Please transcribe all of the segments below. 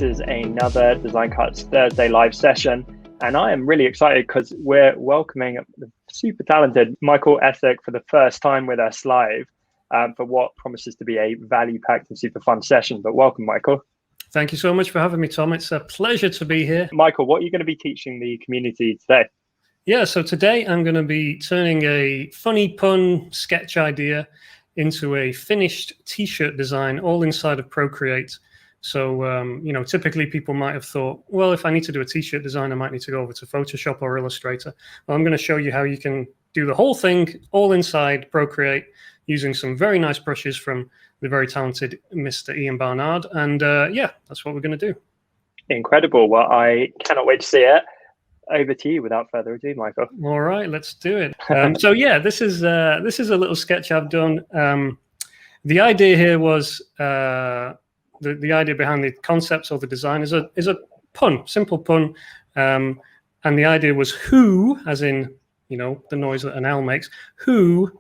This is another Design Cuts Thursday live session, and I am really excited because we're welcoming the super talented Micheal Essek for the first time with us live for what promises to be a value-packed and super fun session. But welcome, Micheal. Thank you so much for having me, Tom. It's a pleasure to be here. Micheal, what are you going to be teaching the community today? Yeah, so today I'm going to be turning a funny pun sketch idea into a finished t-shirt design, all inside of Procreate. So, typically people might have thought, well, if I need to do a t-shirt design, I might need to go over to Photoshop or Illustrator. Well, I'm going to show you how you can do the whole thing all inside Procreate using some very nice brushes from the very talented Mr. Ian Barnard. And yeah, that's what we're going to do. Incredible. Well, I cannot wait to see it. Over to you without further ado, Micheal. All right, let's do it. So yeah, this is a little sketch I've done. The idea here was the idea behind the concepts or the design is a pun, simple pun, and the idea was who, as in the noise that an owl makes. Who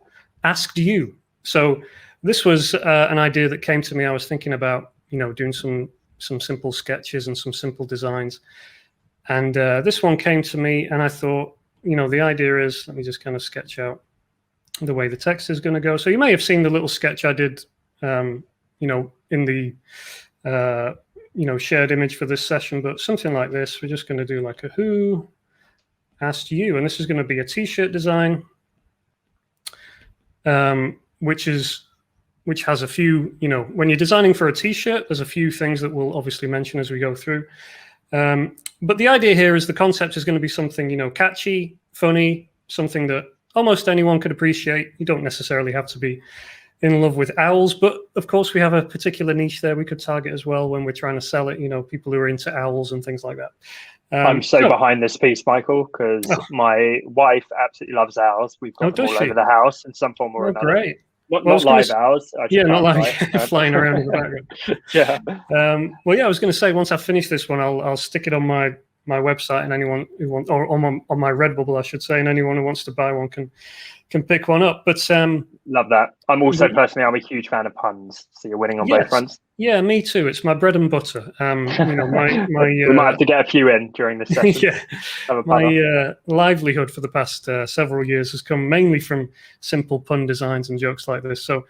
asked you? So this was an idea that came to me. I was thinking about doing some simple sketches and some simple designs. And this one came to me, and I thought, the idea is, let me just kind of sketch out the way the text is going to go. So you may have seen the little sketch I did, in the, shared image for this session, but something like this. We're just going to do like a who asked you, and this is going to be a t-shirt design, which has a few, when you're designing for a t-shirt, there's a few things that we'll obviously mention as we go through. But the idea here is the concept is going to be something, catchy, funny, something that almost anyone could appreciate. You don't necessarily have to be in love with owls, but of course we have a particular niche there we could target as well when we're trying to sell it, people who are into owls and things like that. I'm so behind this piece, Micheal, because my wife absolutely loves owls. We've got them all over the house in some form or another. Great. Not live owls. Not like flying around in the background. Yeah. I was going to say, once I finish this one, I'll stick it on my website, and anyone who wants, or on my Redbubble, I should say, and anyone who wants to buy one can pick one up. But love that. I'm also personally, I'm a huge fan of puns, so you're winning on both fronts. Yeah, me too. It's my bread and butter. We might have to get a few in during this session. My livelihood for the past several years has come mainly from simple pun designs and jokes like this. So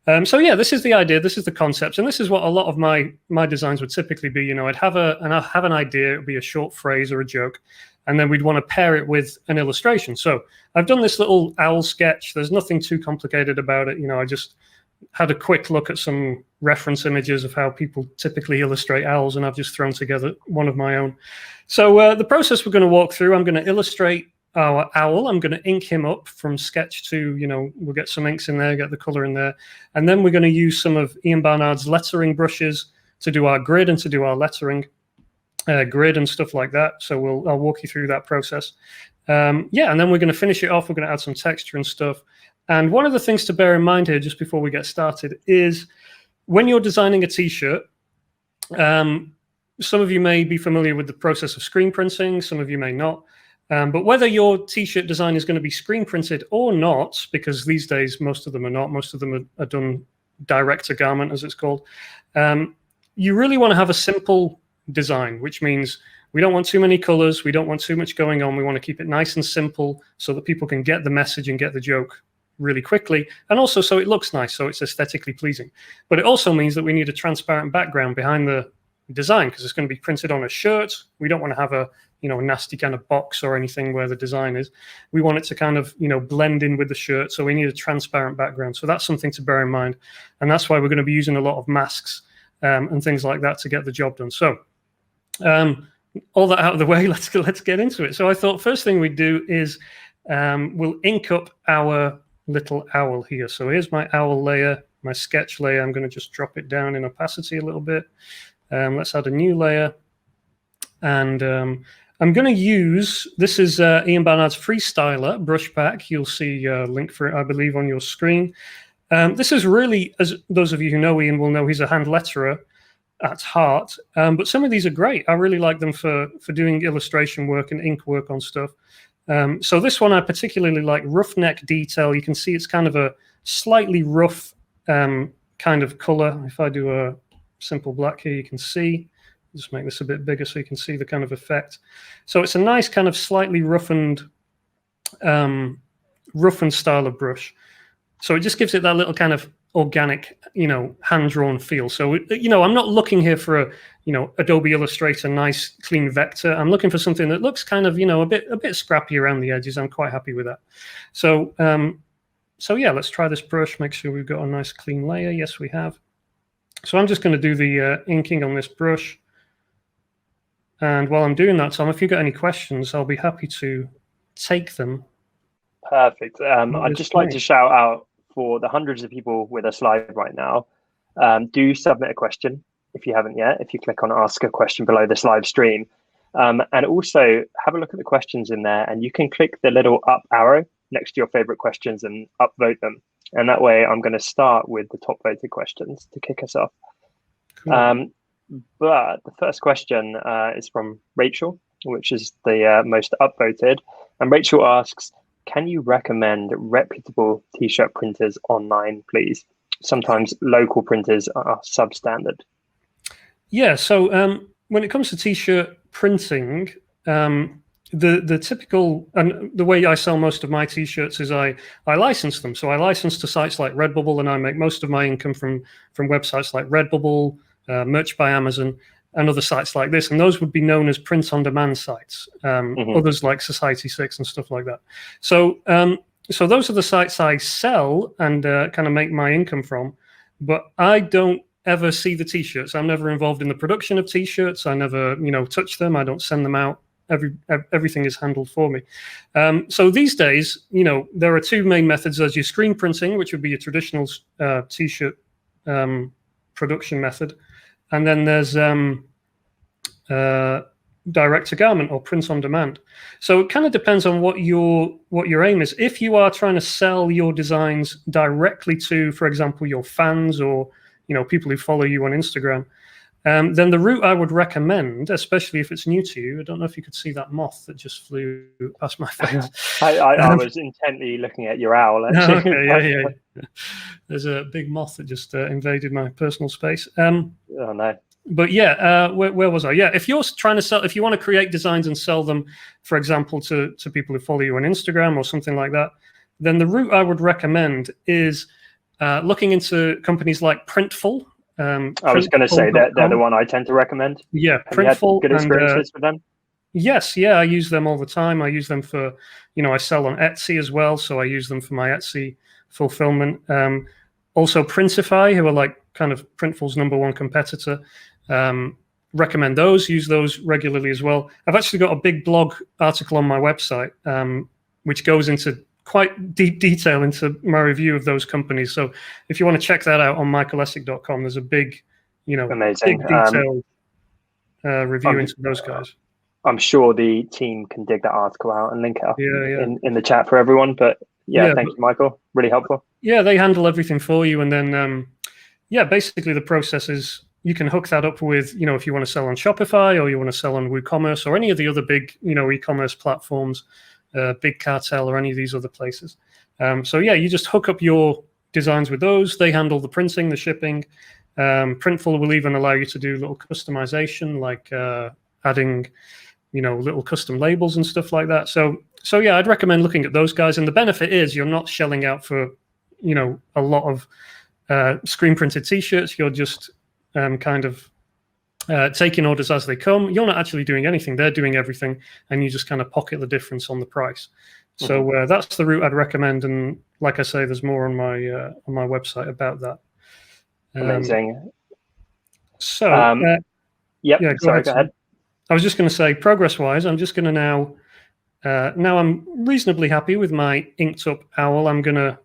this is the idea. This is the concept, and this is what a lot of my designs would typically be. I'd have an idea. It would be a short phrase or a joke, and then we'd want to pair it with an illustration. So I've done this little owl sketch. There's nothing too complicated about it. I just had a quick look at some reference images of how people typically illustrate owls, and I've just thrown together one of my own. So the process we're going to walk through, I'm going to illustrate our owl. I'm going to ink him up from sketch to, we'll get some inks in there, get the color in there. And then we're going to use some of Ian Barnard's lettering brushes to do our grid and to do our lettering grid and stuff like that. So I'll walk you through that process. And then we're going to finish it off. We're going to add some texture and stuff. And one of the things to bear in mind here, just before we get started, is when you're designing a t-shirt, some of you may be familiar with the process of screen printing, some of you may not. But whether your t-shirt design is going to be screen printed or not, because these days most of them are not, most of them are done direct to garment, as it's called, you really want to have a simple design, which means we don't want too many colors, we don't want too much going on, we want to keep it nice and simple so that people can get the message and get the joke really quickly, and also so it looks nice, so it's aesthetically pleasing. But it also means that we need a transparent background behind the design, because it's going to be printed on a shirt. We don't want to have a nasty kind of box or anything where the design is. We want it to kind of blend in with the shirt, so we need a transparent background. So that's something to bear in mind, and that's why we're going to be using a lot of masks and things like that to get the job done. So all that out of the way, let's get into it. So I thought first thing we'd do is we'll ink up our little owl here. So here's my owl layer, my sketch layer. I'm going to just drop it down in opacity a little bit. Let's add a new layer, and I'm going to use, this is Ian Barnard's Freestyler brush pack. You'll see a link for it, I believe, on your screen. This is really, as those of you who know Ian will know, he's a hand letterer at heart, but some of these are great. I really like them for doing illustration work and ink work on stuff. So this one I particularly like, roughneck detail. You can see it's kind of a slightly rough kind of color. If I do a simple black here, you can see Just make this a bit bigger so you can see the kind of effect. So it's a nice kind of slightly roughened style of brush. So it just gives it that little kind of organic, hand-drawn feel. So, I'm not looking here for a, Adobe Illustrator, nice, clean vector. I'm looking for something that looks kind of, a bit scrappy around the edges. I'm quite happy with that. So, yeah, let's try this brush. Make sure we've got a nice clean layer. Yes, we have. So I'm just going to do the inking on this brush. And while I'm doing that, Tom, if you've got any questions, I'll be happy to take them. Perfect. I'd just like to shout out for the hundreds of people with us live right now. Do submit a question if you haven't yet, if you click on ask a question below this live stream. And also have a look at the questions in there, and you can click the little up arrow next to your favorite questions and upvote them. And that way I'm going to start with the top voted questions to kick us off. Cool. But the first question is from Rachel, which is the most upvoted. And Rachel asks, can you recommend reputable t-shirt printers online, please? Sometimes local printers are substandard. Yeah, so when it comes to t-shirt printing, the typical, and the way I sell most of my t-shirts is I license them. So I license to sites like Redbubble, and I make most of my income from websites like Redbubble, Merch by Amazon, and other sites like this. And those would be known as print-on-demand sites, others like Society6 and stuff like that. So so those are the sites I sell and kind of make my income from, but I don't ever see the t-shirts. I'm never involved in the production of t-shirts. I never, touch them. I don't send them out. Everything is handled for me. So these days, there are two main methods. There's your screen printing, which would be your traditional t-shirt production method. And then there's direct to garment or print on demand. So it kind of depends on what your aim is. If you are trying to sell your designs directly to, for example, your fans or people who follow you on Instagram, then the route I would recommend, especially if it's new to you, I don't know if you could see that moth that just flew past my face. I was intently looking at your owl, actually. Okay, yeah. There's a big moth that just invaded my personal space. Oh, no. But yeah, where was I? Yeah, if you're trying to sell, if you want to create designs and sell them, for example, to people who follow you on Instagram or something like that, then the route I would recommend is looking into companies like Printful. I was going to say that they're the one I tend to recommend. Yeah, Have Printful. You had good experiences with them? Yes, yeah, I use them all the time. I use them for, I sell on Etsy as well, so I use them for my Etsy fulfillment. Also, Printify, who are like kind of Printful's #1 competitor. Recommend those. Use those regularly as well. I've actually got a big blog article on my website, which goes into quite deep detail into my review of those companies. So if you want to check that out on michealessek.com, there's a big, amazing, big detailed review into those guys. I'm sure the team can dig that article out and link it up in the chat for everyone. But thank you, Micheal. Really helpful. Yeah, they handle everything for you. And then, basically the process is you can hook that up with, if you want to sell on Shopify or you want to sell on WooCommerce or any of the other big, e-commerce platforms, Big Cartel or any of these other places. You just hook up your designs with those. They handle the printing, the shipping. Printful will even allow you to do little customization, like adding, little custom labels and stuff like that. So I'd recommend looking at those guys. And the benefit is you're not shelling out for, a lot of screen printed t-shirts. You're just taking orders as they come. You're not actually doing anything. They're doing everything, and you just kind of pocket the difference on the price. So that's the route I'd recommend. And like I say, there's more on my website about that. Amazing. Sorry, go ahead. I was just going to say, progress-wise, I'm just going to now I'm reasonably happy with my inked up owl. I'm going to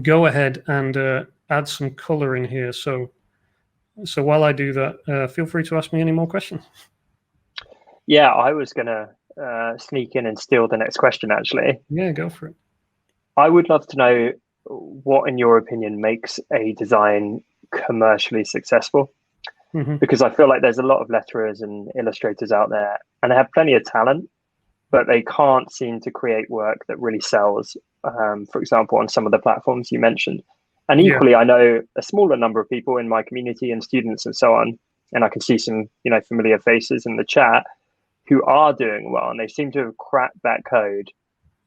go ahead and add some color in here. So while I do that, feel free to ask me any more questions. Yeah, I was going to sneak in and steal the next question, actually. Yeah, go for it. I would love to know what, in your opinion, makes a design commercially successful. Because I feel like there's a lot of letterers and illustrators out there, and they have plenty of talent, but they can't seem to create work that really sells, for example, on some of the platforms you mentioned. And equally, I know a smaller number of people in my community and students and so on and I can see some, familiar faces in the chat who are doing well, and they seem to have cracked that code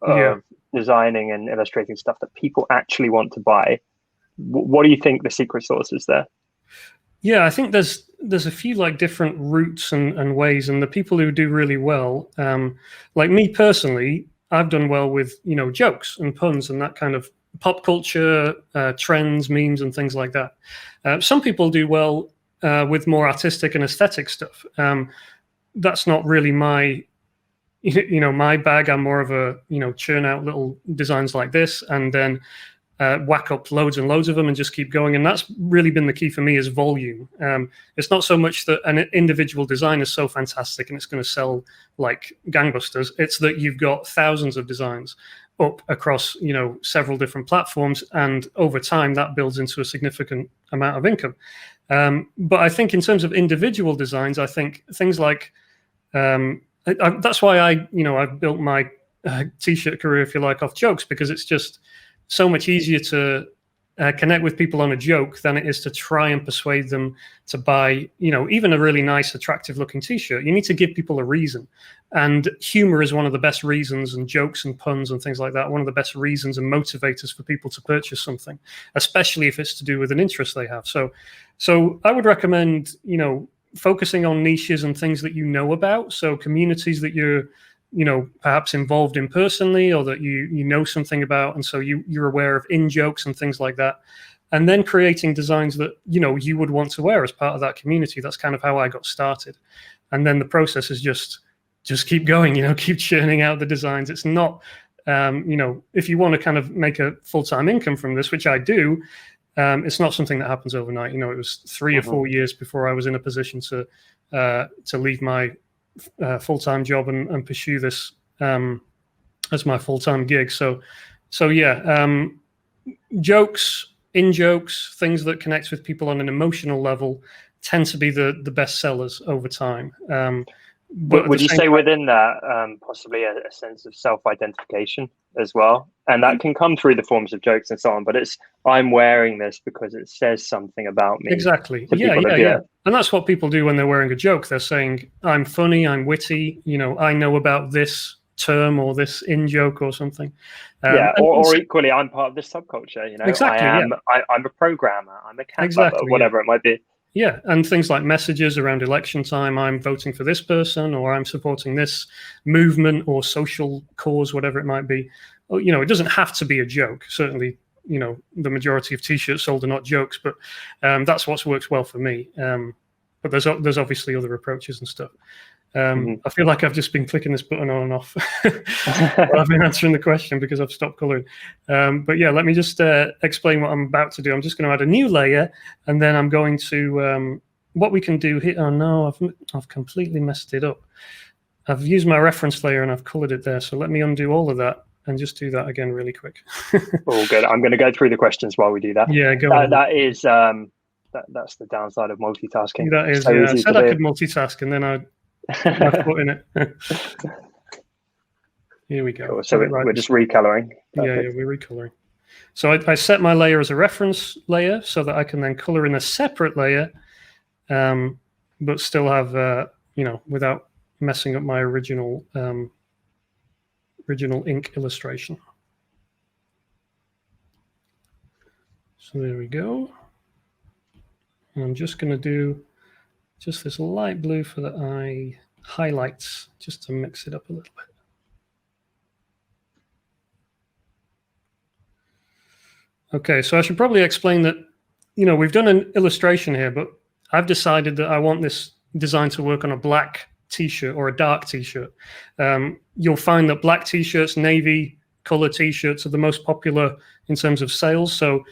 of designing and illustrating stuff that people actually want to buy. What do you think the secret sauce is there? Yeah, I think there's a few like different routes and ways, and the people who do really well, like me personally, I've done well with jokes and puns and that kind of pop culture trends, memes, and things like that. Some people do well with more artistic and aesthetic stuff. That's not really my my bag. I'm more of a churn out little designs like this and then whack up loads and loads of them and just keep going. And that's really been the key for me, is volume. It's not so much that an individual design is so fantastic and it's going to sell like gangbusters. It's that you've got thousands of designs up across several different platforms, and over time that builds into a significant amount of income. But I think in terms of individual designs, I think things like that's why I've built my t-shirt career, if you like, off jokes, because it's just so much easier to connect with people on a joke than it is to try and persuade them to buy, even a really nice, attractive looking t-shirt. You need to give people a reason. And humor is one of the best reasons, and jokes and puns and things like that, one of the best reasons and motivators for people to purchase something, especially if it's to do with an interest they have. So I would recommend, focusing on niches and things that you know about. So communities that you're perhaps involved in personally, or that you know something about, and so you're aware of in-jokes and things like that, and then creating designs that you would want to wear as part of that community. That's kind of how I got started, and then the process is just keep going, keep churning out the designs. It's not if you want to kind of make a full-time income from this, which I do, it's not something that happens overnight. It was 3 or 4 years before I was in a position to leave my full-time job and pursue this as my full-time gig. So yeah, jokes, in-jokes, things that connect with people on an emotional level tend to be the best sellers over time. But would you say within that possibly a sense of self-identification as well? And that can come through the forms of jokes and so on, but it's, I'm wearing this because it says something about me. Exactly. Yeah. And that's what people do when they're wearing a joke. They're saying, I'm funny, I'm witty, I know about this term or this in-joke or something. Or equally, I'm part of this subculture, Exactly, I'm a programmer, I'm a cat lover, whatever it might be. Yeah, and things like messages around election time, I'm voting for this person, or I'm supporting this movement or social cause, whatever it might be. It doesn't have to be a joke. Certainly, the majority of t-shirts sold are not jokes, but that's what works well for me. But there's obviously other approaches and stuff. I feel like I've just been clicking this button on and off while I've been answering the question because I've stopped coloring. But yeah, let me just explain what I'm about to do. I'm just going to add a new layer, and then I'm going to, what we can do here. Oh no, I've completely messed it up. I've used my reference layer and I've colored it there. So let me undo all of that and just do that again really quick. All good. I'm going to go through the questions while we do that. Yeah, go on. That is, that's the downside of multitasking. That is, I said I could multitask, and then I foot in it. Here we go. Cool. So we're just recoloring. Yeah, we're recoloring. So I set my layer as a reference layer so that I can then color in a separate layer, but still have without messing up my original ink illustration. So there we go. I'm just going to do just this light blue for the eye highlights, just to mix it up a little bit. Okay, so I should probably explain that, we've done an illustration here, but I've decided that I want this design to work on a black t-shirt or a dark t-shirt. You'll find that black t-shirts, navy color t-shirts are the most popular in terms of sales. So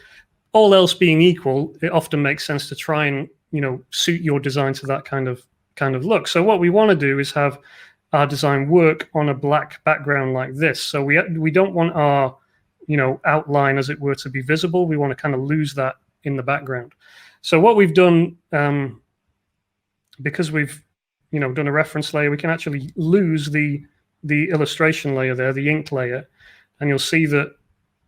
all else being equal, it often makes sense to try and suit your design to that kind of look. So what we want to do is have our design work on a black background like this. So we don't want our outline, as it were, to be visible. We want to kind of lose that in the background. So what we've done, because we've done a reference layer, we can actually lose the illustration layer there, the ink layer, and you'll see that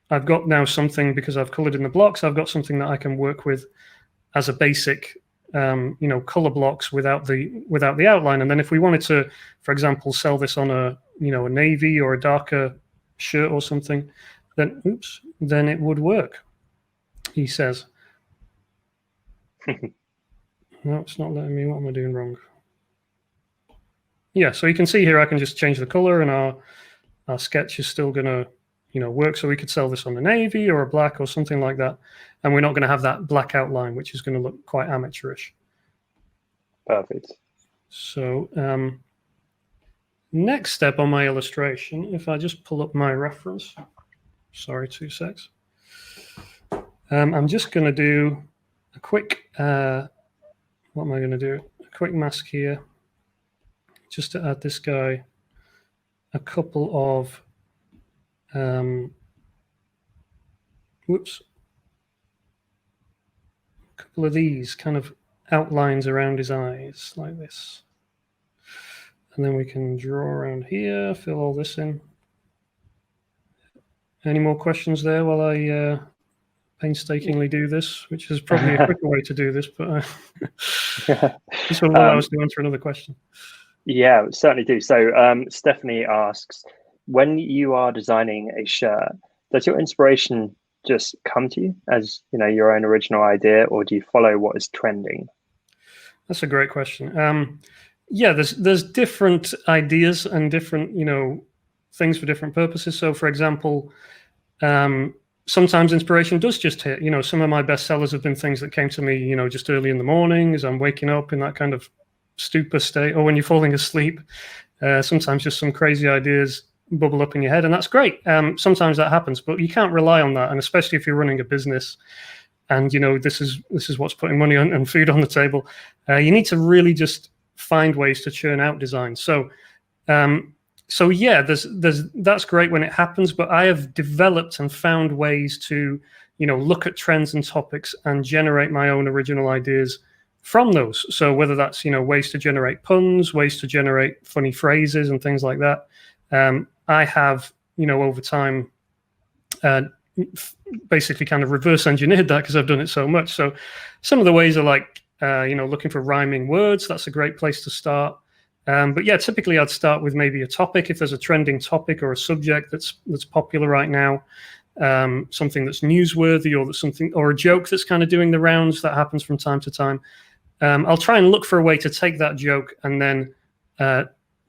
I've got now something, because I've colored in the blocks, I've got something that I can work with as a basic color blocks without the outline. And then if we wanted to, for example, sell this on a navy or a darker shirt or something, then it would work, he says. No, it's not letting me. What am I doing wrong? Yeah, so you can see here I can just change the color, and our sketch is still going to work. So we could sell this on a navy or a black or something like that, and we're not going to have that black outline, which is going to look quite amateurish. Perfect. So next step on my illustration, if I just pull up my reference, sorry, 2 secs. I'm just going to do a quick, what am I going to do? A quick mask here, just to add this guy a couple of, a couple of these kind of outlines around his eyes like this. And then we can draw around here, fill all this in. Any more questions there while I painstakingly do this, which is probably a quicker way to do this, but this will allow us to answer another question. Yeah, certainly do. So Stephanie asks, when you are designing a shirt, does your inspiration just come to you as your own original idea, or do you follow what is trending? That's a great question. Yeah, there's different ideas and different things for different purposes. So, for example, sometimes inspiration does just hit. Some of my best sellers have been things that came to me, just early in the morning as I'm waking up in that kind of stupor state, or when you're falling asleep. Sometimes just some crazy ideas bubble up in your head, and that's great. Sometimes that happens, but you can't rely on that, and especially if you're running a business and this is what's putting money on and food on the table. You need to really just find ways to churn out design. So yeah, that's great when it happens, but I have developed and found ways to look at trends and topics and generate my own original ideas from those. So whether that's ways to generate puns, ways to generate funny phrases and things like that, I have over time basically kind of reverse engineered that because I've done it so much. So some of the ways are like looking for rhyming words. That's a great place to start. But yeah, typically I'd start with maybe a topic if there's a trending topic or a subject that's popular right now, something that's newsworthy or a joke that's kind of doing the rounds that happens from time to time. I'll try and look for a way to take that joke and then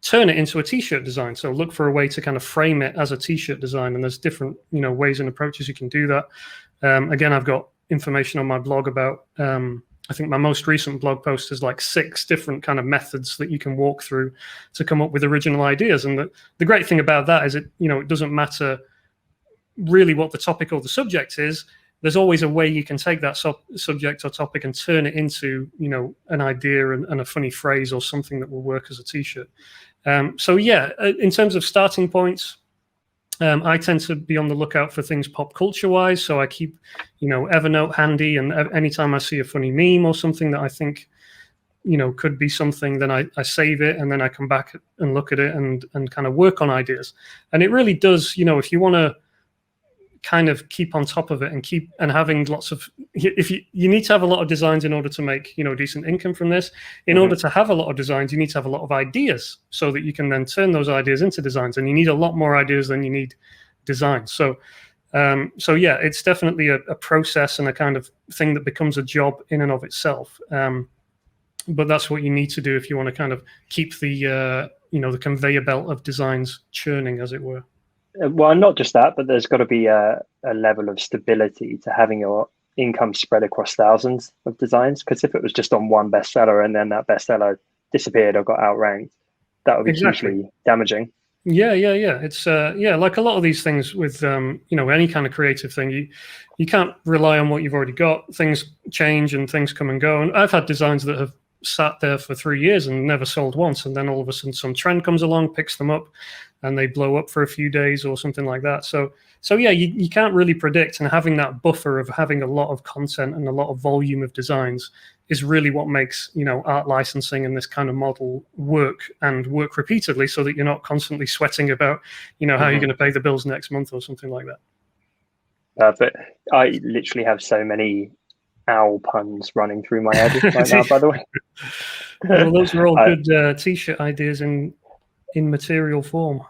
turn it into a t-shirt design. So look for a way to kind of frame it as a t-shirt design, and there's different ways and approaches you can do that. Again, I've got information on my blog about I think my most recent blog post is like 6 different kind of methods that you can walk through to come up with original ideas. And the great thing about that is it doesn't matter really what the topic or the subject is. There's always a way you can take that subject or topic and turn it into, an idea and a funny phrase or something that will work as a t-shirt. So yeah, in terms of starting points, I tend to be on the lookout for things pop culture wise. So I keep, Evernote handy, and anytime I see a funny meme or something that I think, could be something, then I save it, and then I come back and look at it and kind of work on ideas. And it really does, if you want to kind of keep on top of it and having lots of, if you need to have a lot of designs in order to make decent income from this. In order to have a lot of designs, you need to have a lot of ideas so that you can then turn those ideas into designs, and you need a lot more ideas than you need designs. So yeah, it's definitely a process and a kind of thing that becomes a job in and of itself. But that's what you need to do if you want to kind of keep the the conveyor belt of designs churning, as it were. Well, not just that, but there's got to be a level of stability to having your income spread across thousands of designs. Because if it was just on one bestseller and then that bestseller disappeared or got outranked, that would be hugely damaging. Yeah. It's like a lot of these things with any kind of creative thing, you can't rely on what you've already got. Things change and things come and go. And I've had designs that have sat there for 3 years and never sold once, and then all of a sudden some trend comes along, picks them up, and they blow up for a few days or something like that. So yeah, you can't really predict, and having that buffer of having a lot of content and a lot of volume of designs is really what makes art licensing and this kind of model work repeatedly, so that you're not constantly sweating about how you're going to pay the bills next month or something like that. But I literally have so many owl puns running through my head right now, by the way. Well, those are all good t-shirt ideas in material form.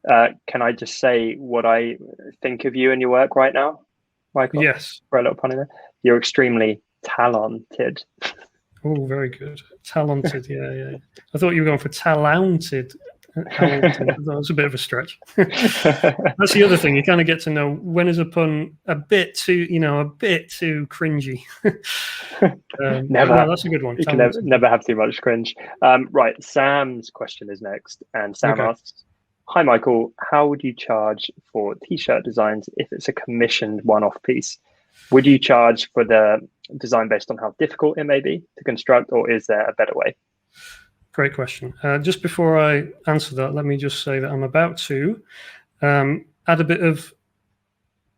Can I just say what I think of you and your work right now, Michael? Yes. For a little pun in there. You're extremely talented. Oh, very good. Talented, yeah. I thought you were going for talented. That was a bit of a stretch. That's the other thing. You kind of get to know when is a pun a bit too cringy. Never. No, that's a good one. You can never have too much cringe. Right, Sam's question is next, and Sam asks, "Hi, Michael. How would you charge for t-shirt designs if it's a commissioned one-off piece? Would you charge for the design based on how difficult it may be to construct, or is there a better way?" Great question. Just before I answer that, let me just say that I'm about to add a bit of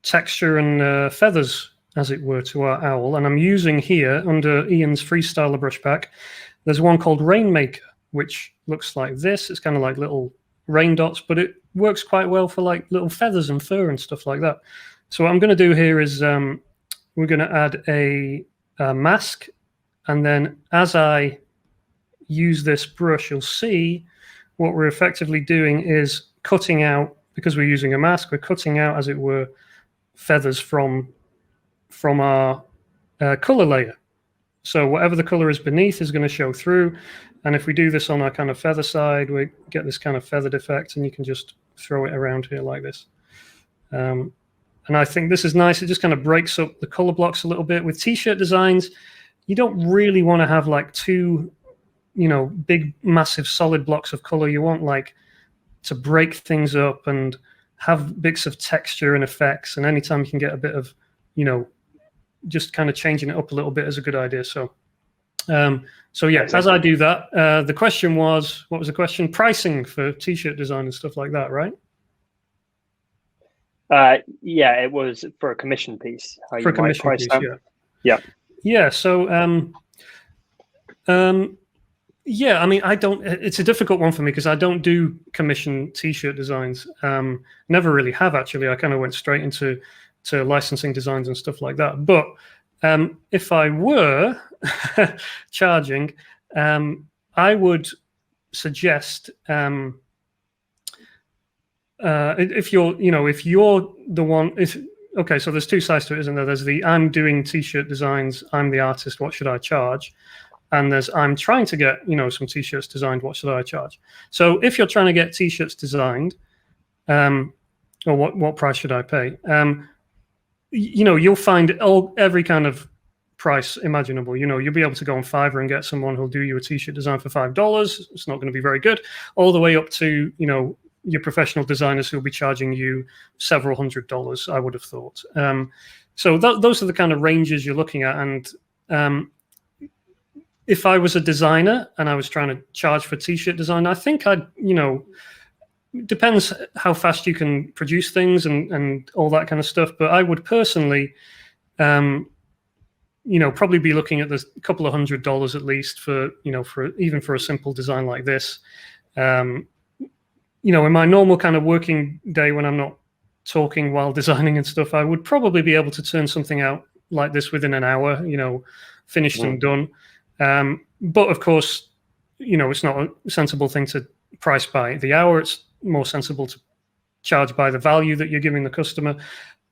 texture and feathers, as it were, to our owl. And I'm using here, under Ian's Freestyler brush pack, there's one called Rainmaker, which looks like this. It's kind of like little rain dots, but it works quite well for like little feathers and fur and stuff like that. So what I'm going to do here is we're going to add a mask, and then as I use this brush, you'll see what we're effectively doing is cutting out, because we're using a mask, we're cutting out, as it were, feathers from our color layer. So whatever the color is beneath is going to show through. And if we do this on our kind of feather side, we get this kind of feathered effect, and you can just throw it around here like this. And I think this is nice. It just kind of breaks up the color blocks a little bit. With t-shirt designs, you don't really want to have like two, big, massive, solid blocks of color. You want like to break things up and have bits of texture and effects. And anytime you can get a bit of, just kind of changing it up a little bit is a good idea. So yeah, as I do that, the question was, what was the question? Pricing for t-shirt design and stuff like that, right? Yeah, it was for a commission piece. For a commission piece, yeah. So, yeah, I mean, it's a difficult one for me because I don't do commission t-shirt designs. Never really have, actually. I kind of went straight into licensing designs and stuff like that. But if I were charging, I would suggest, if you're the one, okay, so there's two sides to it, isn't there? There's the I'm doing t-shirt designs, I'm the artist, what should I charge? And there's I'm trying to get, some t-shirts designed, what should I charge? So if you're trying to get t-shirts designed, or what price should I pay? You'll find every kind of price imaginable. You'll be able to go on Fiverr and get someone who'll do you a t-shirt design for $5. It's not going to be very good. All the way up to, your professional designers who'll be charging you several $100s, I would have thought. So those are the kind of ranges you're looking at. And if I was a designer and I was trying to charge for t-shirt design, I think I'd, depends how fast you can produce things and all that kind of stuff. But I would personally, probably be looking at the couple of $100s at least for even for a simple design like this. In my normal kind of working day when I'm not talking while designing and stuff, I would probably be able to turn something out like this within an hour, finished and done. But of course, it's not a sensible thing to price by the hour. It's more sensible to charge by the value that you're giving the customer.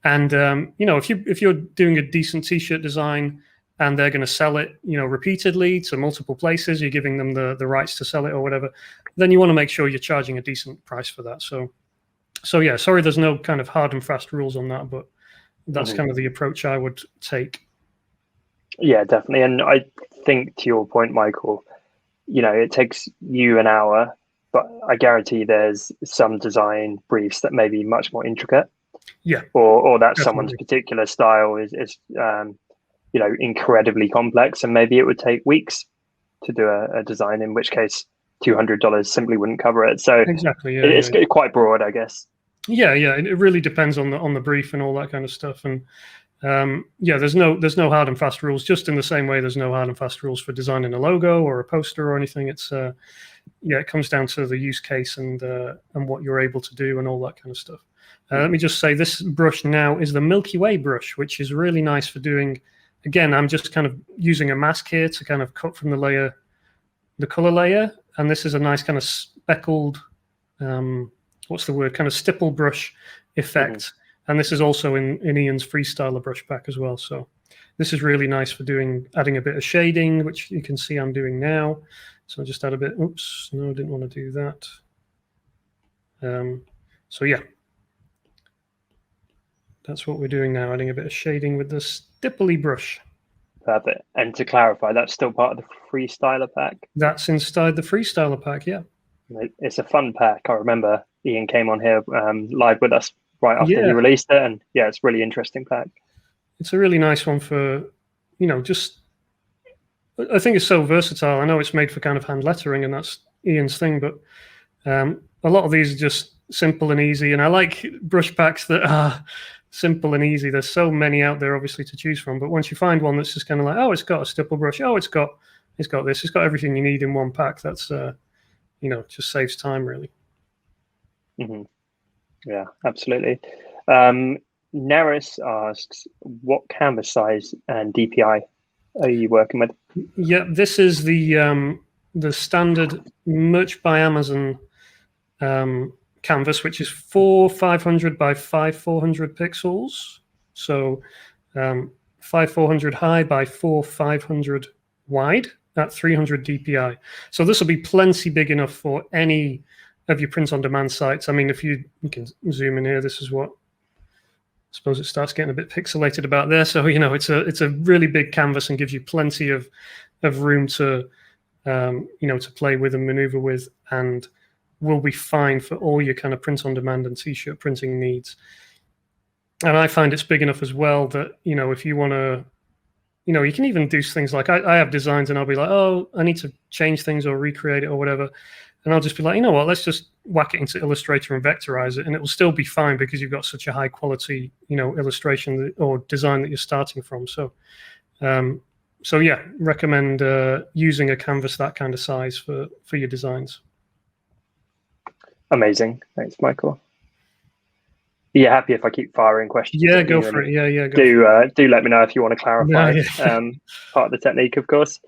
And, if you're doing a decent t-shirt design and they're going to sell it, repeatedly to multiple places, you're giving them the rights to sell it or whatever, then you want to make sure you're charging a decent price for that. So yeah, sorry, there's no kind of hard and fast rules on that, but that's kind of the approach I would take. Yeah, definitely. And I think to your point, Michael, it takes you an hour, but I guarantee there's some design briefs that may be much more intricate. Yeah. Or that definitely. Someone's particular style is incredibly complex, and maybe it would take weeks to do a design, in which case $200 simply wouldn't cover it. So exactly, yeah, it's quite broad, I guess. Yeah, it really depends on the brief and all that kind of stuff. And there's no hard and fast rules. Just in the same way, there's no hard and fast rules for designing a logo or a poster or anything. It's it comes down to the use case and what you're able to do and all that kind of stuff. Let me just say, this brush now is the Milky Way brush, which is really nice for doing again, I'm just kind of using a mask here to kind of cut from the color layer. And this is a nice kind of speckled, what's the word, kind of stipple brush effect. And this is also in Ian's Freestyler brush pack as well. So this is really nice for adding a bit of shading, which you can see I'm doing now. So I'll just add a bit, oops, no, I didn't want to do that. So yeah, that's what we're doing now, adding a bit of shading with the stipply brush. Perfect. And to clarify, that's still part of the Freestyler pack? That's inside the Freestyler pack, yeah. It's a fun pack. I remember Ian came on here live with us right after he released it. And yeah, it's a really interesting pack. It's a really nice one for, just, I think it's so versatile. I know it's made for kind of hand lettering and that's Ian's thing, but a lot of these are just simple and easy. And I like brush packs that are simple and easy. There's so many out there, obviously, to choose from. But once you find one that's just kind of like, oh, it's got a stipple brush. Oh, it's got this. It's got everything you need in one pack. That's, just saves time, really. Yeah, absolutely. Neris asks, what canvas size and DPI are you working with? Yeah, this is the standard Merch by Amazon canvas, which is 500 by 400 pixels. So 400 high by 500 wide at 300 DPI. So this will be plenty big enough for any of your print-on-demand sites. I mean, if you can zoom in here, this is what, I suppose it starts getting a bit pixelated about there. So, it's a really big canvas and gives you plenty of room to, to play with and maneuver with, and will be fine for all your kind of print-on-demand and t-shirt printing needs. And I find it's big enough as well that, if you want to, you can even do things like, I have designs and I'll be like, oh, I need to change things or recreate it or whatever. And I'll just be like, you know what, let's just whack it into Illustrator and vectorize it. And it will still be fine because you've got such a high quality, illustration or design that you're starting from. So, yeah, recommend using a canvas that kind of size for your designs. Amazing. Thanks, Michael. Are you happy if I keep firing questions? Yeah, go for it. Yeah, do let me know if you want to clarify. Part of the technique, of course.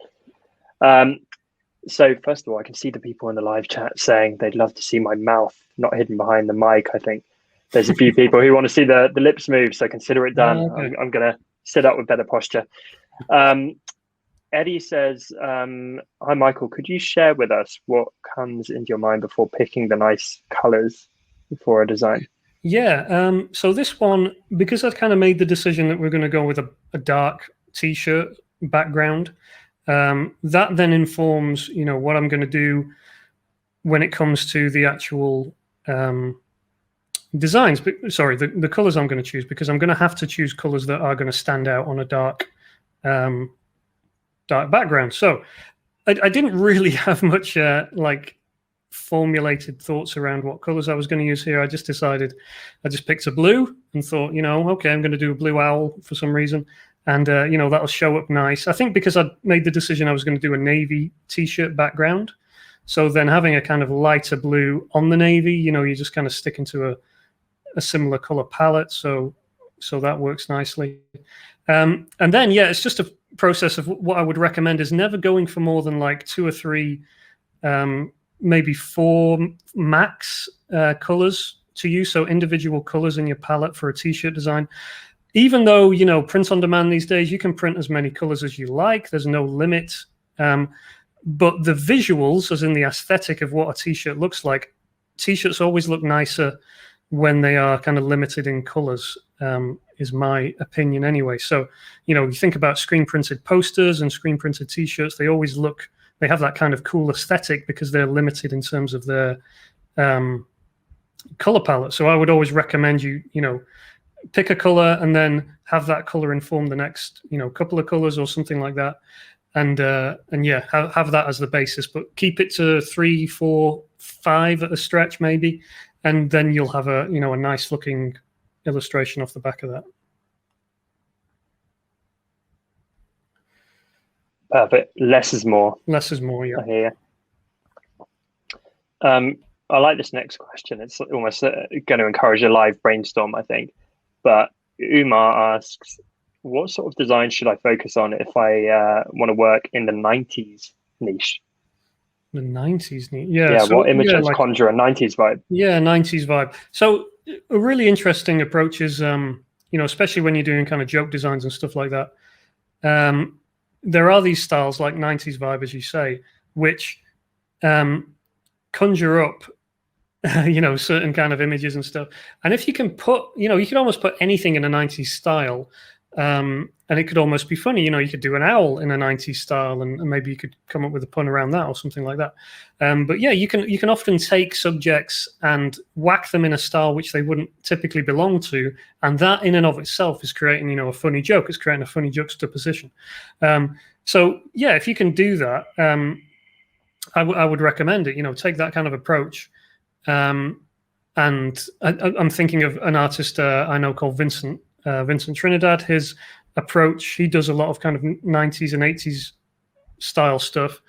So first of all, I can see the people in the live chat saying they'd love to see my mouth not hidden behind the mic. I think there's a few people who want to see the lips move, so consider it done. Okay. I'm going to sit up with better posture. Eddie says, hi, Michael, could you share with us what comes into your mind before picking the nice colors for a design? Yeah, so this one, because I've kind of made the decision that we're going to go with a dark t-shirt background, that then informs, what I'm going to do when it comes to the actual designs. Sorry, the colors I'm going to choose, because I'm going to have to choose colors that are going to stand out on a dark background. So I didn't really have much formulated thoughts around what colors I was going to use here. I just picked a blue and thought, okay, I'm going to do a blue owl for some reason. And, that'll show up nice. I think because I'd made the decision I was going to do a navy t-shirt background. So then having a kind of lighter blue on the navy, you just kind of stick into a similar color palette. So that works nicely. And then, yeah, it's just a process of what I would recommend is never going for more than like 2 or 3, maybe 4 max colors to use. So individual colors in your palette for a t-shirt design. Even though, print on demand these days, you can print as many colors as you like. There's no limit. But the visuals, as in the aesthetic of what a t-shirt looks like, t-shirts always look nicer when they are kind of limited in colors, is my opinion anyway. So, you think about screen printed posters and screen printed t-shirts, they have that kind of cool aesthetic because they're limited in terms of their color palette. So I would always recommend you pick a color and then have that color inform the next, couple of colors or something like that. And yeah, have that as the basis, but keep it to 3, 4, 5 at a stretch maybe. And then you'll have a nice looking illustration off the back of that. Perfect. Less is more. Less is more, yeah. I hear you. I like this next question. It's almost going to encourage a live brainstorm, I think. But Umar asks, what sort of design should I focus on if I want to work in the 90s niche? The 90s niche, yeah. Yeah, So what images like, conjure a 90s vibe? yeah, 90s vibe. So a really interesting approach is, especially when you're doing kind of joke designs and stuff like that. There are these styles like 90s vibe, as you say, which conjure up certain kind of images and stuff. And if you can put, you could almost put anything in a 90s style, and it could almost be funny. You could do an owl in a 90s style, and maybe you could come up with a pun around that or something like that. But yeah, you can often take subjects and whack them in a style which they wouldn't typically belong to, and that in and of itself is creating, a funny joke. It's creating a funny juxtaposition. So yeah, if you can do that, I would recommend it. Take that kind of approach. And I'm thinking of an artist I know called Vincent Trinidad. His approach, he does a lot of kind of 90s and 80s style stuff.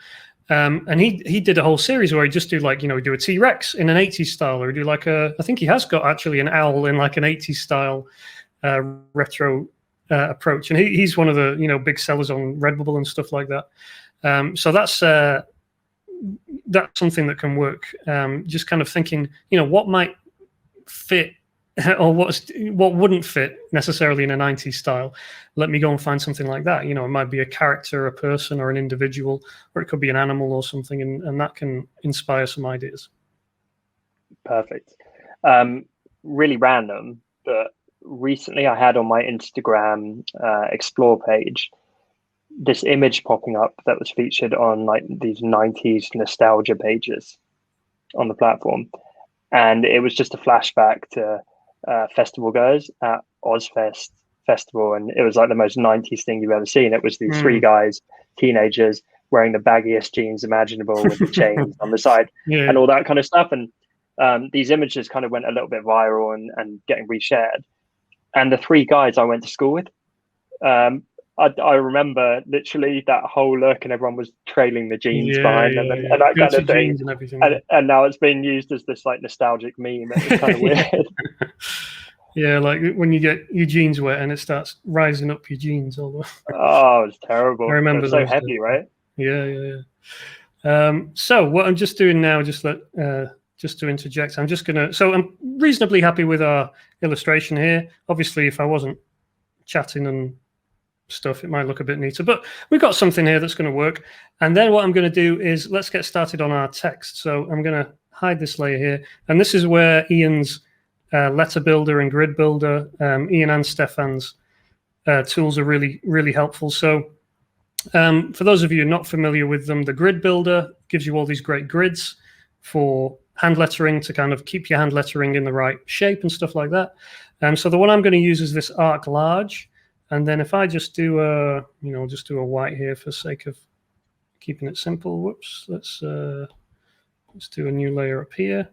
And he did a whole series where he just do do a T-Rex in an 80s style, or do I think he has got actually an owl in like an 80s style retro approach. And he's one of the, big sellers on Redbubble and stuff like that. So that's something that can work. Just kind of thinking, what might fit or what wouldn't fit necessarily in a 90s style. Let me go and find something like that. It might be a character, a person, or an individual, or it could be an animal or something, and that can inspire some ideas. Perfect. Really random, but recently I had on my Instagram explore page this image popping up that was featured on like these 90s nostalgia pages on the platform, and it was just a flashback to festival goers at Ozfest festival, and it was like the most 90s thing you've ever seen. It was these three guys, teenagers, wearing the baggiest jeans imaginable with the chains on the side and all that kind of stuff, and these images kind of went a little bit viral and getting reshared. And the three guys I went to school with, I remember literally that whole look, and everyone was trailing the jeans behind them and that kind of thing. And everything. And now it's being used as this like nostalgic meme. It's kind of weird. Yeah, like when you get your jeans wet and it starts rising up your jeans all the way. Oh, it's terrible. I remember so heavy, right? Yeah. So what I'm just doing now, just to interject, I'm reasonably happy with our illustration here. Obviously, if I wasn't chatting and stuff, it might look a bit neater, but we've got something here that's going to work. And then what I'm going to do is let's get started on our text. So I'm going to hide this layer here, and this is where Ian's letter builder and grid builder, Ian and Stefan's tools are really, really helpful. So for those of you not familiar with them, the grid builder gives you all these great grids for hand lettering to kind of keep your hand lettering in the right shape and stuff like that. So the one I'm going to use is this arc large. And then if I just do a white here for sake of keeping it simple. Whoops, let's do a new layer up here.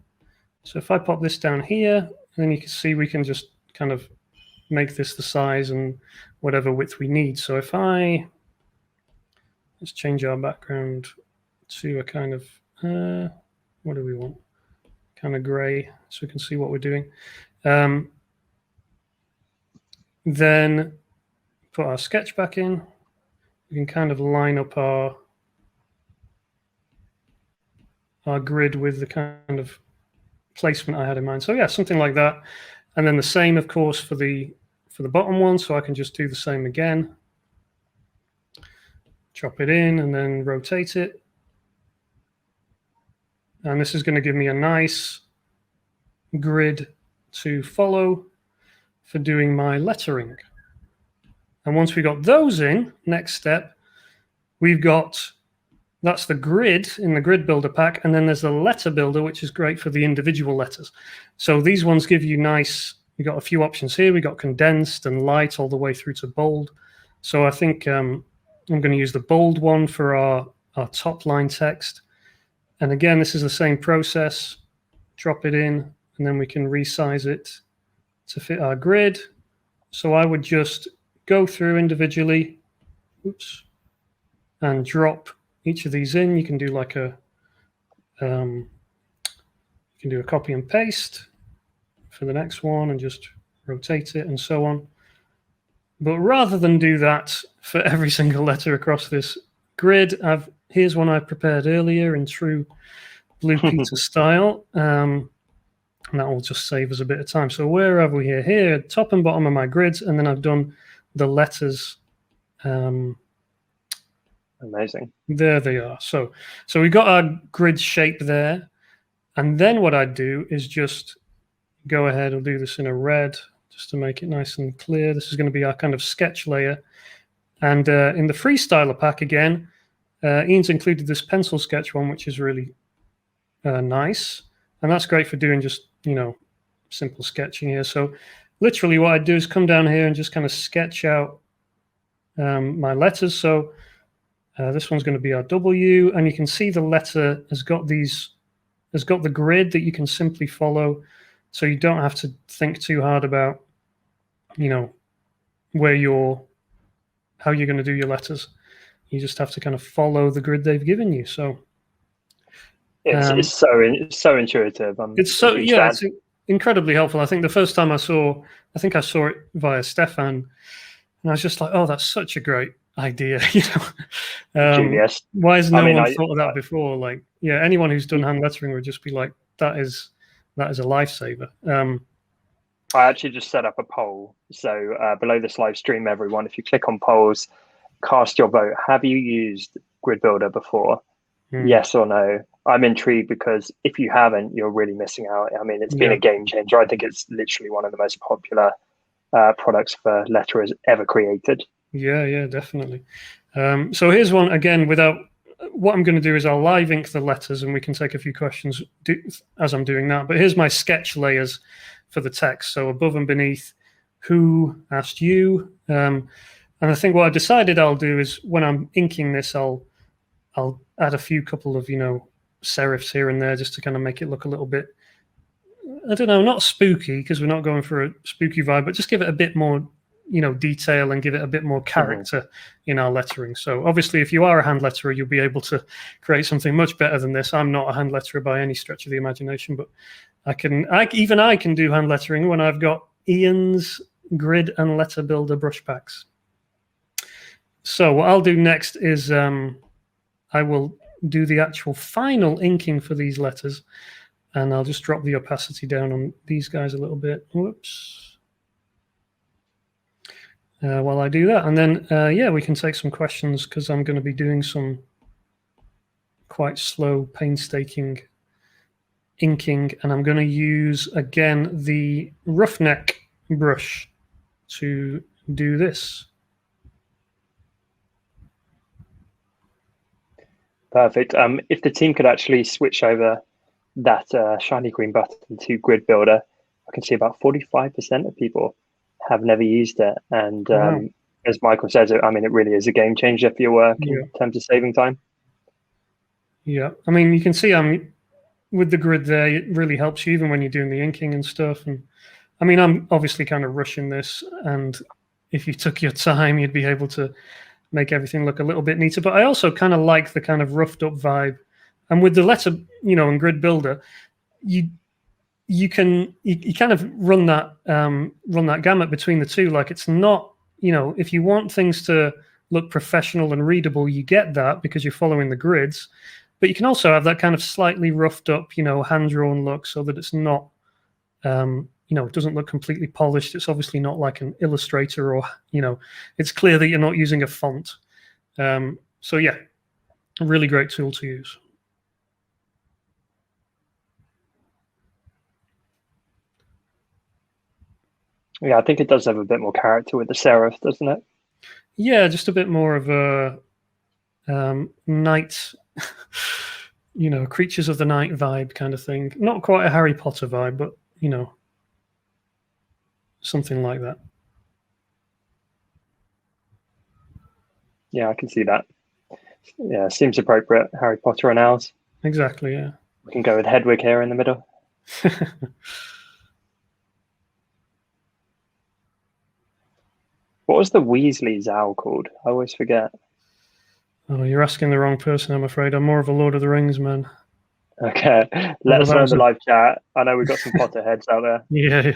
So if I pop this down here, then you can see we can just kind of make this the size and whatever width we need. So if let's change our background to a kind of, what do we want? Kind of gray, so we can see what we're doing. Then put our sketch back in. We can kind of line up our grid with the kind of placement I had in mind. So yeah, something like that. And then the same, of course, for the bottom one. So I can just do the same again. Drop it in and then rotate it. And this is going to give me a nice grid to follow for doing my lettering. And once we got those in, next step, that's the grid in the grid builder pack. And then there's the letter builder, which is great for the individual letters. So these ones give you we got a few options here. We got condensed and light all the way through to bold. So I think I'm going to use the bold one for our top line text. And again, this is the same process. Drop it in, and then we can resize it to fit our grid. So I would just go through individually, and drop each of these in. You can do like you can do a copy and paste for the next one and just rotate it and so on. But rather than do that for every single letter across this grid, here's one I prepared earlier in true Blue Peter style. And that will just save us a bit of time. So where have we here? Here, top and bottom of my grids, and then I've done the letters. Amazing. There they are. So we got our grid shape there. And then what I do is just go ahead and do this in a red, just to make it nice and clear. This is going to be our kind of sketch layer. And in the Freestyler pack again, Ian's included this pencil sketch one, which is really nice. And that's great for doing just, simple sketching here. So literally what I do is come down here and just kind of sketch out my letters. So this one's going to be our W, and you can see the letter has got the grid that you can simply follow. So you don't have to think too hard about, how you're going to do your letters. You just have to kind of follow the grid they've given you. So it's so intuitive. It's incredibly helpful. I think the first time I saw it via Stefan, and I was just like, oh, that's such a great idea. Genius. Why has no one thought of that before? Like, anyone who's done hand lettering would just be like, that is a lifesaver. I actually just set up a poll. So below this live stream, everyone, if you click on polls, cast your vote. Have you used Grid Builder before? Yes or no? I'm intrigued because if you haven't, you're really missing out. I mean, it's been a game changer. I think it's literally one of the most popular products for letterers ever created. Yeah, definitely. So here's one again. What I'm going to do is I'll live ink the letters, and we can take a few questions as I'm doing that. But here's my sketch layers for the text. So above and beneath, who asked you, and I think what I decided I'll do is when I'm inking this, I'll add a couple of serifs here and there just to kind of make it look a little bit, I don't know, not spooky because we're not going for a spooky vibe, but just give it a bit more detail and give it a bit more character in our lettering. So obviously, if you are a hand letterer, you'll be able to create something much better than this. I'm not a hand letterer by any stretch of the imagination, but I can do hand lettering when I've got Ian's grid and letter builder brush packs. So what I'll do next is I will do the actual final inking for these letters, and I'll just drop the opacity down on these guys a little bit. Whoops. While I do that, and then we can take some questions because I'm going to be doing some quite slow, painstaking inking, and I'm going to use again the roughneck brush to do this. Perfect. If the team could actually switch over that shiny green button to Grid Builder, I can see about 45% of people have never used it. And as Michael says, I mean, it really is a game changer for your work in terms of saving time. Yeah, I mean, you can see with the grid there, it really helps you even when you're doing the inking and stuff. And I mean, I'm obviously kind of rushing this, and if you took your time, you'd be able to make everything look a little bit neater. But I also kind of like the kind of roughed up vibe. And with the letter, in Grid Builder, you kind of run that gamut between the two. Like, it's not, if you want things to look professional and readable, you get that because you're following the grids. But you can also have that kind of slightly roughed up, hand-drawn look so that it's not, it doesn't look completely polished. It's obviously not like an Illustrator or, it's clear that you're not using a font. So yeah, a really great tool to use. Yeah, I think it does have a bit more character with the serif, doesn't it? Yeah, just a bit more of a night, creatures of the night vibe kind of thing. Not quite a Harry Potter vibe, but, something like that. Yeah, I can see that. Yeah, seems appropriate. Harry Potter and owls. Exactly, yeah. We can go with Hedwig here in the middle. What was the Weasley's owl called? I always forget. Oh, you're asking the wrong person, I'm afraid. I'm more of a Lord of the Rings man. Okay, let us know in the live chat. I know we've got some Potterheads out there. Yeah.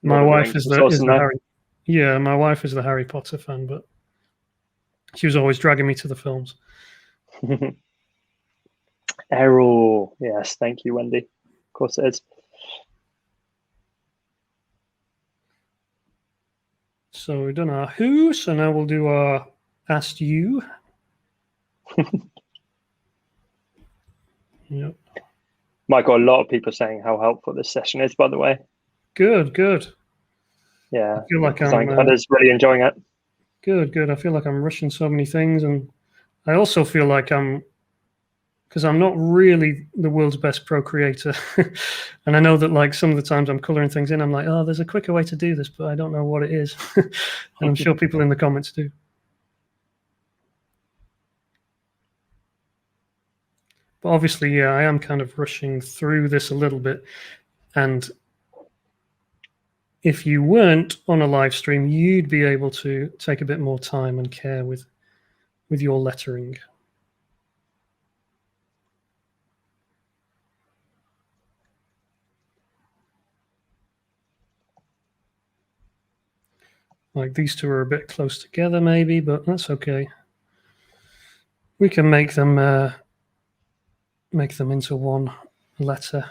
My wife is the awesome, Harry. Yeah, my wife is the Harry Potter fan, but she was always dragging me to the films. Errol, yes, thank you, Wendy. Of course it is. So we've done our who, so now we'll do our asked you. Yep. Michael, a lot of people saying how helpful this session is, by the way. Good. Yeah, I feel like Design Cutters really enjoying it. Good. I feel like I'm rushing so many things, and I also feel like because I'm not really the world's best Procreator. And I know that like some of the times I'm coloring things in, I'm like, oh, there's a quicker way to do this, but I don't know what it is. And I'm sure people in the comments do. But obviously, yeah, I am kind of rushing through this a little bit. And if you weren't on a live stream, you'd be able to take a bit more time and care with your lettering. Like these two are a bit close together maybe, but that's okay. We can make them into one letter.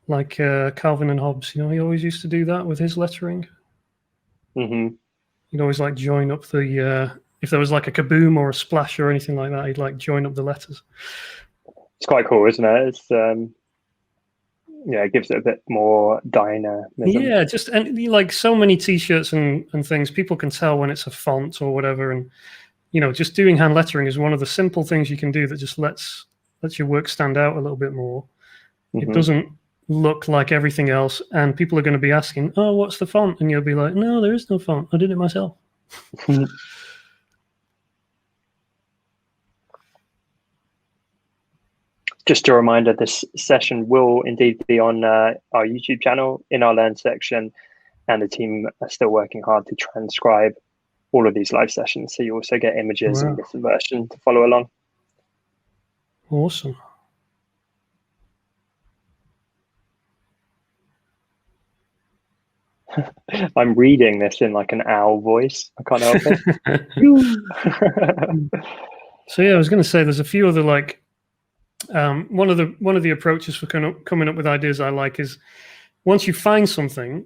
Like Calvin and Hobbes, you know, he always used to do that with his lettering. Mm-hmm. He'd always like join up the if there was like a kaboom or a splash or anything like that, he'd like join up the letters. It's quite cool, isn't it? It's yeah, it gives it a bit more dynamism. Yeah, just and like so many t-shirts and things, people can tell when it's a font or whatever, and you know, just doing hand lettering is one of the simple things you can do that just lets your work stand out a little bit more. Mm-hmm. It doesn't look like everything else, and people are going to be asking, oh, what's the font? And you'll be like, no, there is no font, I did it myself. Just a reminder, this session will indeed be on our YouTube channel in our Learn section, and the team are still working hard to transcribe all of these live sessions, so you also get images in written version to follow along. Awesome. I'm reading this in like an owl voice. I can't help it. So yeah, I was going to say there's a few other like one of the approaches for kind of coming up with ideas I like is once you find something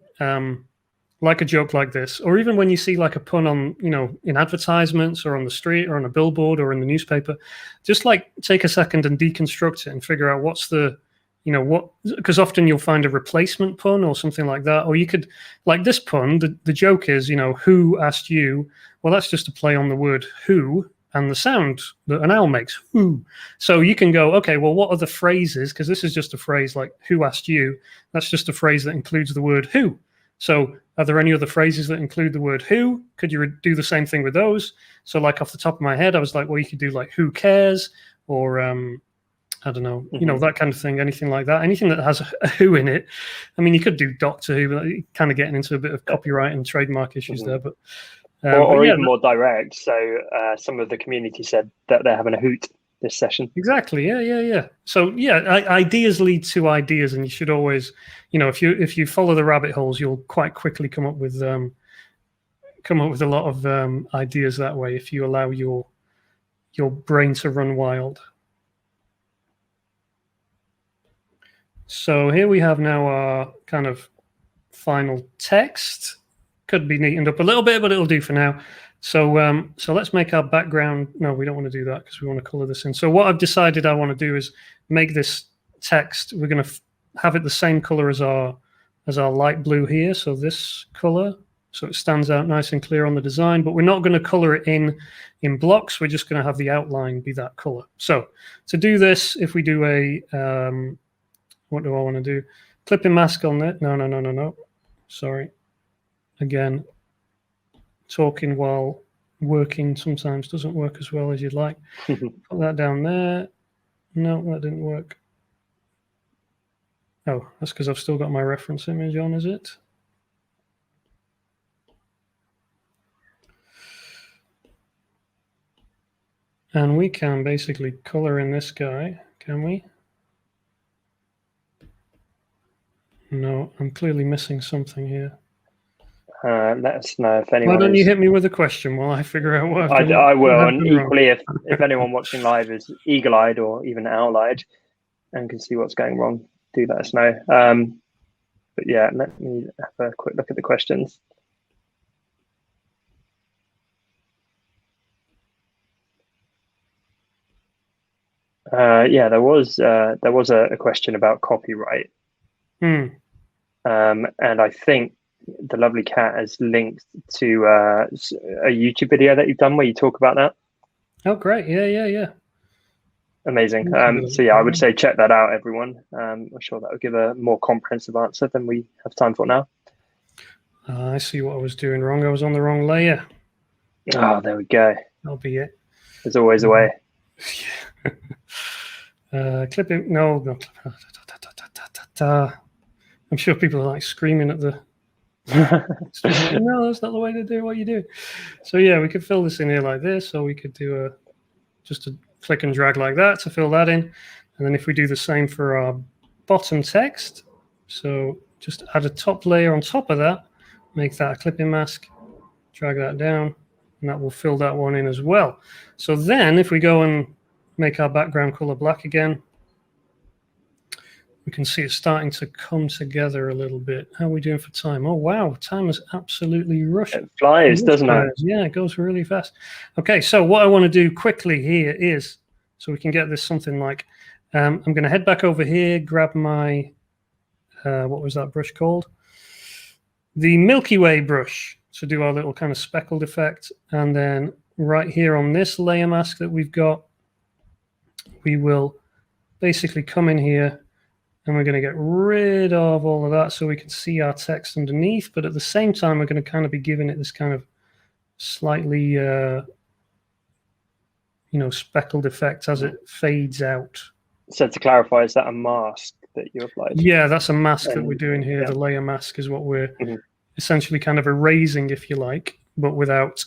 like a joke like this, or even when you see like a pun on, you know, in advertisements or on the street or on a billboard or in the newspaper, just like take a second and deconstruct it and figure out what's the, you know, what, because often you'll find a replacement pun or something like that. Or you could, like this pun, the joke is, you know, who asked you? Well, that's just a play on the word who and the sound that an owl makes, who. So you can go, okay, well, what are the phrases? Because this is just a phrase like who asked you? That's just a phrase that includes the word who. So are there any other phrases that include the word who? Could you do the same thing with those? So like off the top of my head, I was like, well, you could do like who cares? Or I don't know, you know, that kind of thing, anything like that. Anything that has a who in it. I mean, you could do Doctor Who, but you're kind of getting into a bit of copyright and trademark issues there. But or yeah, even more direct. So some of the community said that they're having a hoot this session. Exactly. Yeah. So yeah, ideas lead to ideas, and you should always, you know, if you follow the rabbit holes, you'll quite quickly come up with a lot of ideas that way if you allow your brain to run wild. So here we have now our kind of final text. Could be neatened up a little bit, but it'll do for now. So so let's make our background. No, we don't want to do that because we want to color this in. So what I've decided I want to do is make this text. We're going to have it the same color as our light blue here. So this color, so it stands out nice and clear on the design. But we're not going to color it in blocks. We're just going to have the outline be that color. So to do this, if we do a what do I want to do? Clipping mask on it. No. Sorry. Again, talking while working sometimes doesn't work as well as you'd like. Put that down there. No, that didn't work. Oh, that's because I've still got my reference image on, is it? And we can basically color in this guy, can we? No, So I'm clearly missing something here. Let us know if anyone. Why don't you hit me with a question while I figure out what I've done? I will, and done equally, if anyone watching live is eagle-eyed or even owl-eyed and can see what's going wrong, do let us know. But yeah, let me have a quick look at the questions. Yeah, there was a question about copyright, and I think the lovely cat has linked to a YouTube video that you've done where you talk about that. Oh, great! Yeah. Amazing. So yeah, I would say check that out, everyone. I'm sure that will give a more comprehensive answer than we have time for now. I see what I was doing wrong. I was on the wrong layer. Oh, there we go. That'll be it. There's always a way. Clip it. No. I'm sure people are like screaming at the. No, that's not the way to do what you do. So yeah, we could fill this in here like this, or we could do just a click and drag like that to fill that in. And then if we do the same for our bottom text, so just add a top layer on top of that, make that a clipping mask, drag that down, and that will fill that one in as well. So then if we go and make our background color black again, we can see it's starting to come together a little bit. How are we doing for time? Oh, wow. Time is absolutely rushing. It flies, doesn't it? Yeah, it goes really fast. Okay, so what I want to do quickly here is, so we can get this something like, I'm going to head back over here, grab my, what was that brush called? The Milky Way brush to do our little kind of speckled effect. And then right here on this layer mask that we've got, we will basically come in here and we're going to get rid of all of that so we can see our text underneath. But at the same time, we're going to kind of be giving it this kind of slightly, speckled effect as it fades out. So to clarify, is that a mask that you applied? Yeah, that's a mask that we're doing here. Yeah. The layer mask is what we're essentially kind of erasing, if you like, but without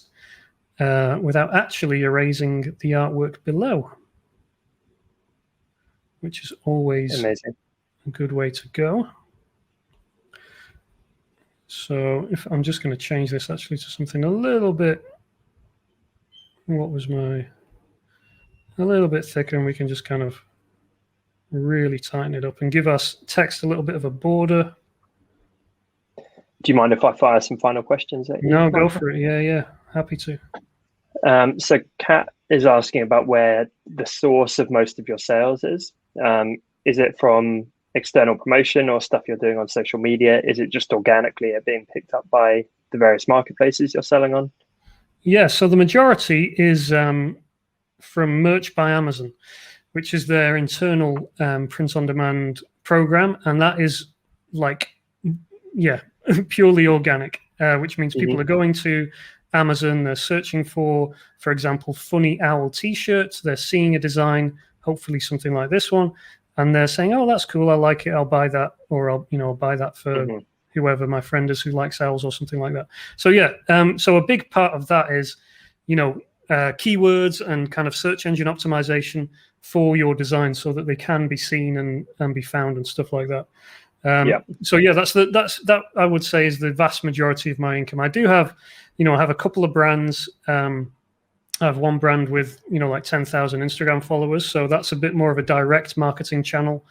actually erasing the artwork below, which is always amazing. A good way to go. So if I'm just going to change this actually to something a little bit, a little bit thicker, and we can just kind of really tighten it up and give us text a little bit of a border. Do you mind if I fire some final questions at you? No, go for it. Yeah, happy to. So Kat is asking about where the source of most of your sales is. Is it from external promotion or stuff you're doing on social media? Is it just organically being picked up by the various marketplaces you're selling on? Yeah, so the majority is from Merch by Amazon, which is their internal print-on-demand program, and that is purely organic, which means people are going to Amazon, they're searching for example, funny owl t-shirts, they're seeing a design, hopefully something like this one, and they're saying, oh, that's cool, I like it, I'll buy that, or I'll buy that for whoever my friend is who likes owls or something like that. So yeah, so a big part of that is, keywords and kind of search engine optimization for your design so that they can be seen and be found and stuff like that. So yeah, that I would say is the vast majority of my income. I do have, I have a couple of brands. I have one brand with, like 10,000 Instagram followers. So that's a bit more of a direct marketing channel,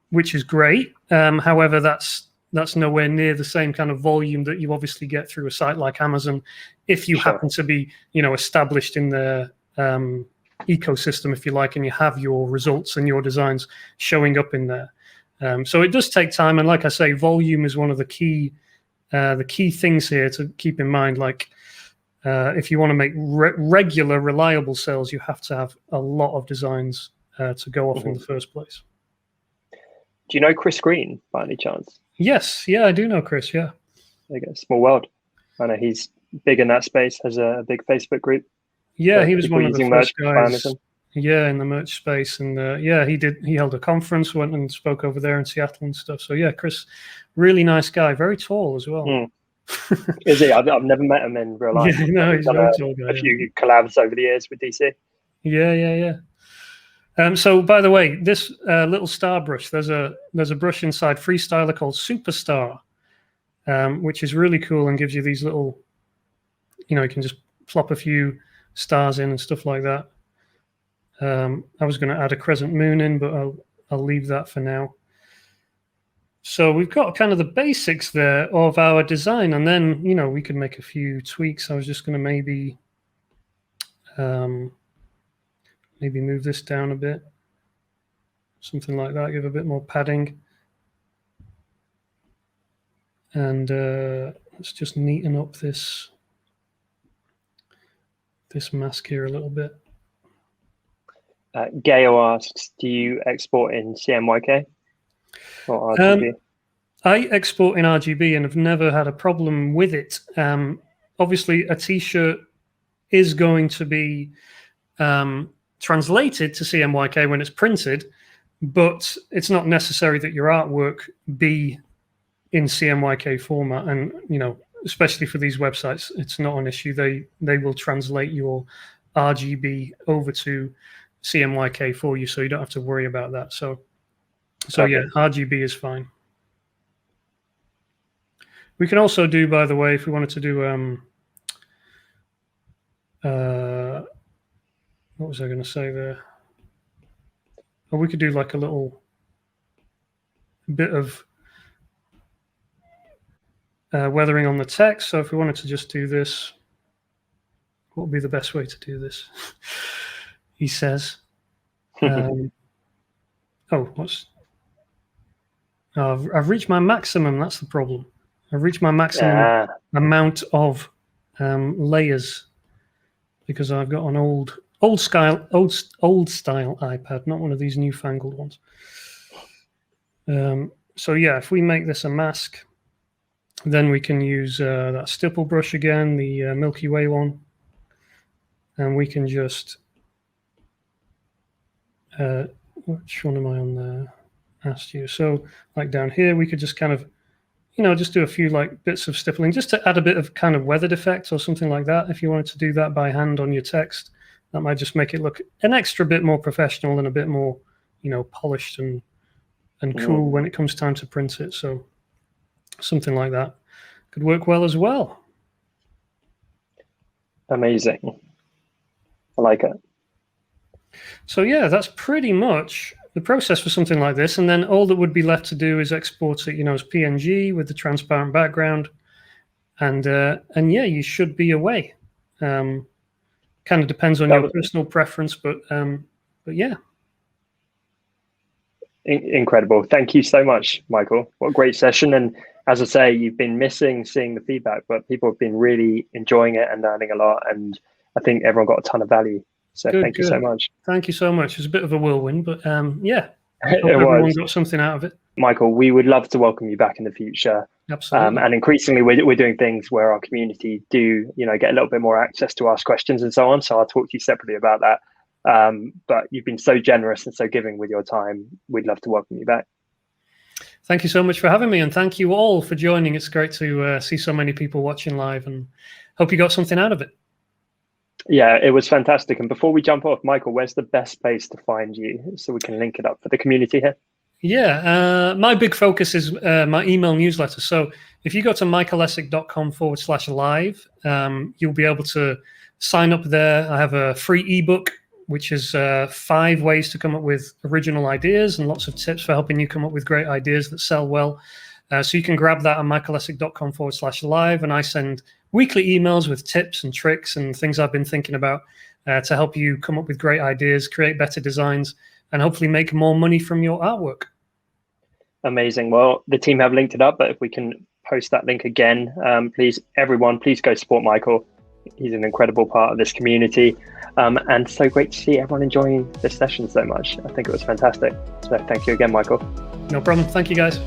which is great. However, that's nowhere near the same kind of volume that you obviously get through a site like Amazon if you happen to be, established in the ecosystem, if you like, and you have your results and your designs showing up in there. So it does take time. And like I say, volume is one of the key things here to keep in mind. Like, if you want to make regular, reliable sales, you have to have a lot of designs to go off in the first place. Do you know Chris Green by any chance? Yes, yeah, I do know Chris. Yeah, there you go. Small world. I know he's big in that space. Has a big Facebook group. Yeah, he was one of the first guys. Yeah, in the merch space, and he held a conference, went and spoke over there in Seattle and stuff. So yeah, Chris, really nice guy, very tall as well. Is he? I've never met him in real life. Yeah, no, he's a very tall guy. A few collabs over the years with DC. Yeah. So, by the way, this little star brush, there's a brush inside Freestyler called Superstar, which is really cool and gives you these little, you can just plop a few stars in and stuff like that. I was going to add a crescent moon in, but I'll leave that for now. So we've got kind of the basics there of our design, and then we could make a few tweaks. I was just going to maybe move this down a bit, something like that. Give a bit more padding, and let's just neaten up this mask here a little bit. Gail asks, do you export in CMYK or RGB? I export in RGB and have never had a problem with it. Obviously, a t-shirt is going to be translated to CMYK when it's printed, but it's not necessary that your artwork be in CMYK format. And, especially for these websites, it's not an issue. They will translate your RGB over to CMYK for you, so you don't have to worry about that. So okay. Yeah, RGB is fine. We can also do, by the way, if we wanted to do what was I going to say there? Or we could do like a little bit of weathering on the text. So if we wanted to just do this, what would be the best way to do this? He says, I've reached my maximum. That's the problem. I've reached my maximum amount of layers because I've got an old style iPad, not one of these newfangled ones. So yeah, if we make this a mask, then we can use that stipple brush again, the Milky Way one, and we can just which one am I on there? Asked you. So like down here, we could just kind of, just do a few like bits of stippling just to add a bit of kind of weathered effect or something like that. If you wanted to do that by hand on your text, that might just make it look an extra bit more professional and a bit more, polished and cool when it comes time to print it. So something like that could work well as well. Amazing. I like it. So yeah, that's pretty much the process for something like this. And then all that would be left to do is export it, as PNG with the transparent background. And yeah, you should be away. Kind of depends on your personal preference, but yeah. Incredible. Thank you so much, Michael. What a great session. And as I say, you've been missing seeing the feedback, but people have been really enjoying it and learning a lot. And I think everyone got a ton of value. So thank you so much. Thank you so much. It was a bit of a whirlwind, but yeah, everyone got something out of it. Michael, we would love to welcome you back in the future. Absolutely. And increasingly, we're doing things where our community do, get a little bit more access to ask questions and so on. So I'll talk to you separately about that. But you've been so generous and so giving with your time. We'd love to welcome you back. Thank you so much for having me, and thank you all for joining. It's great to see so many people watching live, and hope you got something out of it. Yeah, it was fantastic. And before we jump off, Michael, where's the best place to find you so we can link it up for the community here? Yeah, my big focus is my email newsletter. So if you go to michealessek.com/live, you'll be able to sign up there. I have a free ebook, which is 5 ways to come up with original ideas and lots of tips for helping you come up with great ideas that sell well. So you can grab that on michealessek.com/live, and I send weekly emails with tips and tricks and things I've been thinking about to help you come up with great ideas, create better designs, and hopefully make more money from your artwork. Amazing. Well, the team have linked it up, but if we can post that link again, please go support Michael. He's an incredible part of this community, and so great to see everyone enjoying this session so much. I think it was fantastic. So thank you again, Michael. No problem. Thank you, guys.